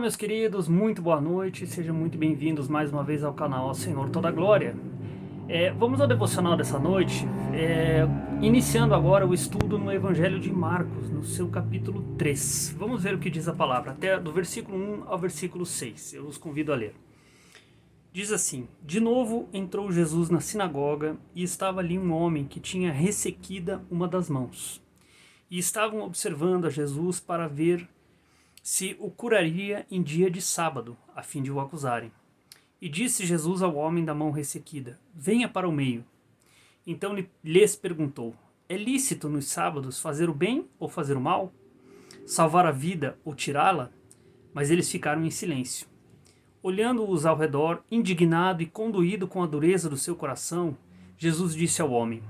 meus queridos, muito boa noite, sejam muito bem-vindos mais uma vez ao canal Ao Senhor Toda Glória. Vamos ao devocional dessa noite, iniciando agora o estudo no Evangelho de Marcos, no seu capítulo 3. Vamos ver o que diz a palavra, até do versículo 1 ao versículo 6, eu os convido a ler. Diz assim: De novo entrou Jesus na sinagoga e estava ali um homem que tinha ressequida uma das mãos. E estavam observando a Jesus para ver se o curaria em dia de sábado, a fim de o acusarem. E disse Jesus ao homem da mão ressequida: Venha para o meio. Então lhes perguntou: É lícito nos sábados fazer o bem ou fazer o mal? Salvar a vida ou tirá-la? Mas eles ficaram em silêncio. Olhando-os ao redor, indignado e condoído com a dureza do seu coração, Jesus disse ao homem: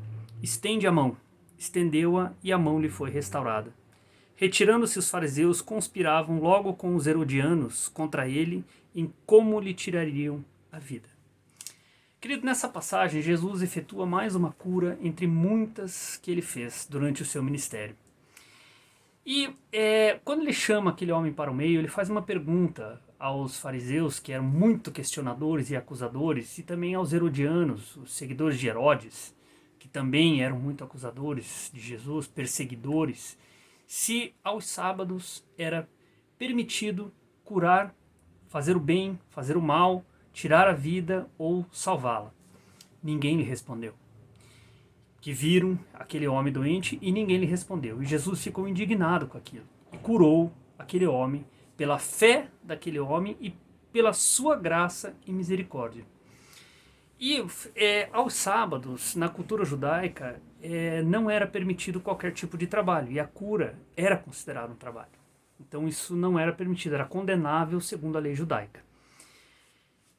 Estende a mão. Estendeu-a e a mão lhe foi restaurada. Retirando-se os fariseus, conspiravam logo com os herodianos contra ele em como lhe tirariam a vida. Querido, nessa passagem, Jesus efetua mais uma cura entre muitas que ele fez durante o seu ministério. E quando ele chama aquele homem para o meio, ele faz uma pergunta aos fariseus, que eram muito questionadores e acusadores, e também aos herodianos, os seguidores de Herodes, que também eram muito acusadores de Jesus, perseguidores, se aos sábados era permitido curar, fazer o bem, fazer o mal, tirar a vida ou salvá-la. Ninguém lhe respondeu. Que viram aquele homem doente e ninguém lhe respondeu. E Jesus ficou indignado com aquilo e curou aquele homem pela fé daquele homem e pela sua graça e misericórdia. E aos sábados, na cultura judaica, não era permitido qualquer tipo de trabalho, e a cura era considerada um trabalho. Então isso não era permitido, era condenável segundo a lei judaica.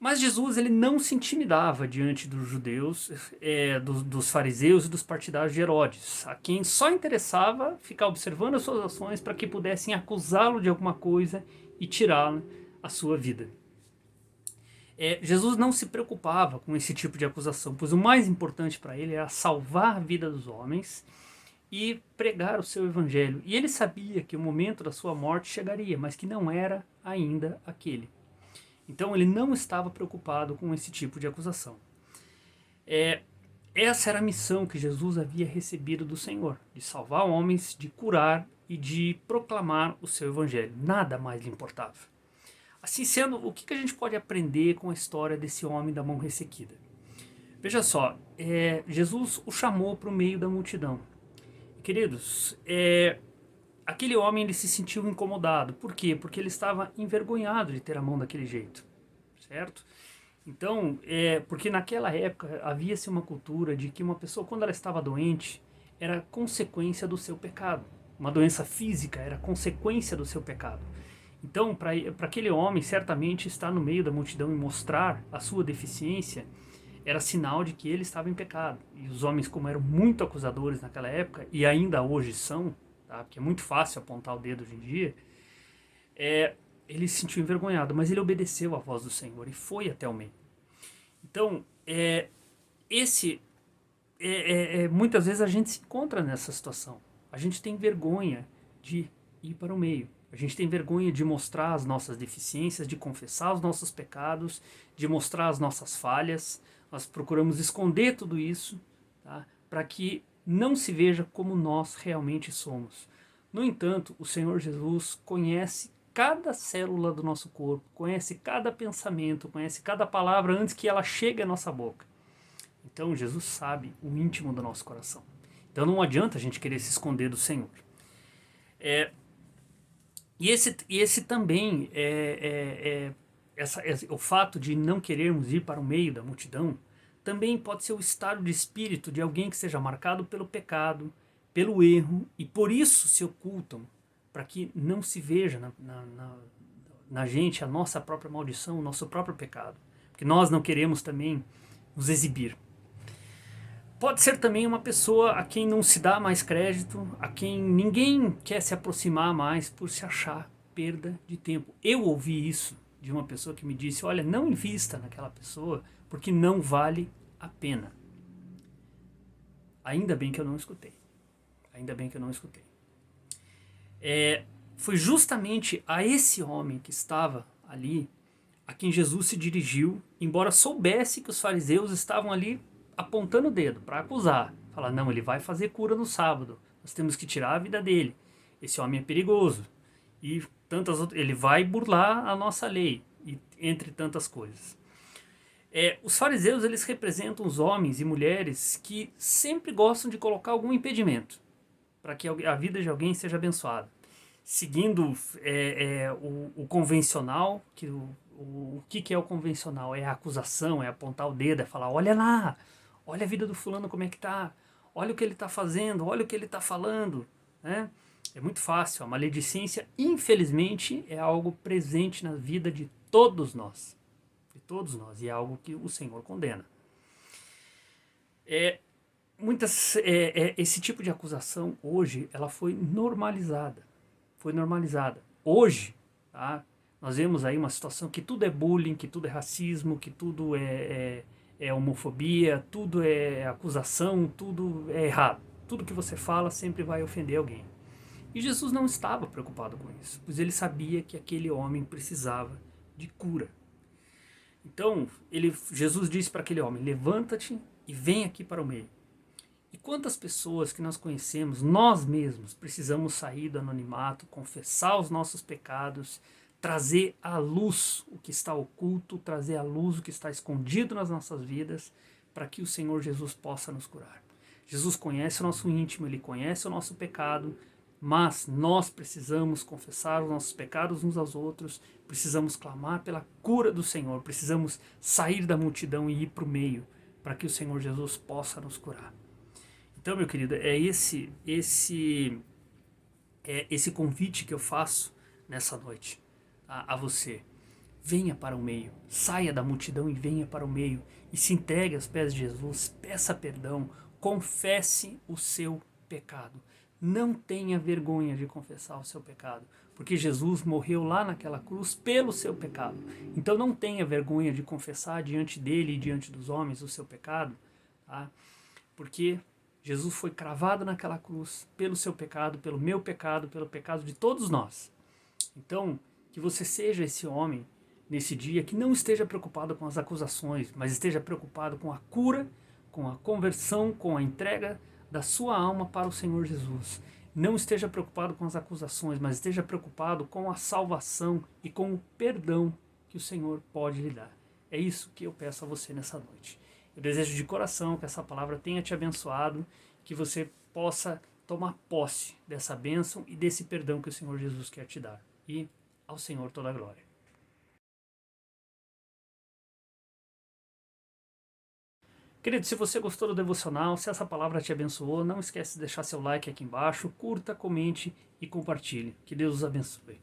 Mas Jesus ele não se intimidava diante dos judeus, dos fariseus e dos partidários de Herodes, a quem só interessava ficar observando as suas ações para que pudessem acusá-lo de alguma coisa e tirá-lo a sua vida. Jesus não se preocupava com esse tipo de acusação, pois o mais importante para ele era salvar a vida dos homens e pregar o seu evangelho. E ele sabia que o momento da sua morte chegaria, mas que não era ainda aquele. Então ele não estava preocupado com esse tipo de acusação. Essa era a missão que Jesus havia recebido do Senhor, de salvar homens, de curar e de proclamar o seu evangelho. Nada mais lhe importava. Assim sendo, o que a gente pode aprender com a história desse homem da mão ressequida? Veja só, Jesus o chamou para o meio da multidão. Queridos, aquele homem ele se sentiu incomodado. Por quê? Porque ele estava envergonhado de ter a mão daquele jeito, certo? Então, porque naquela época havia-se uma cultura de que uma pessoa, quando ela estava doente, era consequência do seu pecado. Uma doença física era consequência do seu pecado. Então, para aquele homem, certamente estar no meio da multidão e mostrar a sua deficiência era sinal de que ele estava em pecado. E os homens, como eram muito acusadores naquela época, e ainda hoje são, tá? Porque é muito fácil apontar o dedo hoje em dia, ele se sentiu envergonhado, mas ele obedeceu à voz do Senhor e foi até o meio. Então, muitas vezes a gente se encontra nessa situação. A gente tem vergonha de ir para o meio. A gente tem vergonha de mostrar as nossas deficiências, de confessar os nossos pecados, de mostrar as nossas falhas. Nós procuramos esconder tudo isso, tá? Para que não se veja como nós realmente somos. No entanto, o Senhor Jesus conhece cada célula do nosso corpo, conhece cada pensamento, conhece cada palavra antes que ela chegue à nossa boca. Então Jesus sabe o íntimo do nosso coração. Então não adianta a gente querer se esconder do Senhor. E esse também, o fato de não querermos ir para o meio da multidão, também pode ser o estado de espírito de alguém que seja marcado pelo pecado, pelo erro, e por isso se ocultam, para que não se veja na gente a nossa própria maldição, o nosso próprio pecado. Porque nós não queremos também nos exibir. Pode ser também uma pessoa a quem não se dá mais crédito, a quem ninguém quer se aproximar mais por se achar perda de tempo. Eu ouvi isso de uma pessoa que me disse: olha, não invista naquela pessoa porque não vale a pena. Ainda bem que eu não escutei. Ainda bem que eu não escutei. foi justamente a esse homem que estava ali a quem Jesus se dirigiu, embora soubesse que os fariseus estavam ali apontando o dedo para acusar. Falar, não, ele vai fazer cura no sábado, nós temos que tirar a vida dele. Esse homem é perigoso. E tantas outras, ele vai burlar a nossa lei, e entre tantas coisas. Os fariseus, eles representam os homens e mulheres que sempre gostam de colocar algum impedimento para que a vida de alguém seja abençoada. Seguindo o convencional, que o que é o convencional? É a acusação, é apontar o dedo, é falar, olha lá, olha a vida do fulano como é que tá, olha o que ele está fazendo, olha o que ele está falando, né? É muito fácil, a maledicência, infelizmente, é algo presente na vida de todos nós, e é algo que o Senhor condena. Esse tipo de acusação, hoje, ela foi normalizada. Hoje, tá, nós vemos aí uma situação que tudo é bullying, que tudo é racismo, que tudo é homofobia, tudo é acusação, tudo é errado. Tudo que você fala sempre vai ofender alguém. E Jesus não estava preocupado com isso, pois ele sabia que aquele homem precisava de cura. Então, Jesus disse para aquele homem, levanta-te e vem aqui para o meio. E quantas pessoas que nós conhecemos, nós mesmos, precisamos sair do anonimato, confessar os nossos pecados, trazer à luz o que está oculto, trazer à luz o que está escondido nas nossas vidas, para que o Senhor Jesus possa nos curar. Jesus conhece o nosso íntimo, Ele conhece o nosso pecado, mas nós precisamos confessar os nossos pecados uns aos outros, precisamos clamar pela cura do Senhor, precisamos sair da multidão e ir para o meio, para que o Senhor Jesus possa nos curar. Então, meu querido, é esse convite que eu faço nessa noite a você. Venha para o meio, saia da multidão e venha para o meio e se entregue aos pés de Jesus, peça perdão, confesse o seu pecado. Não tenha vergonha de confessar o seu pecado, porque Jesus morreu lá naquela cruz pelo seu pecado. Então não tenha vergonha de confessar diante dele e diante dos homens o seu pecado, tá? Porque Jesus foi cravado naquela cruz pelo seu pecado, pelo meu pecado, pelo pecado de todos nós. Então, que você seja esse homem nesse dia que não esteja preocupado com as acusações, mas esteja preocupado com a cura, com a conversão, com a entrega da sua alma para o Senhor Jesus. Não esteja preocupado com as acusações, mas esteja preocupado com a salvação e com o perdão que o Senhor pode lhe dar. É isso que eu peço a você nessa noite. Eu desejo de coração que essa palavra tenha te abençoado, que você possa tomar posse dessa bênção e desse perdão que o Senhor Jesus quer te dar. E ao Senhor toda a glória. Querido, se você gostou do devocional, se essa palavra te abençoou, não esquece de deixar seu like aqui embaixo, curta, comente e compartilhe. Que Deus os abençoe.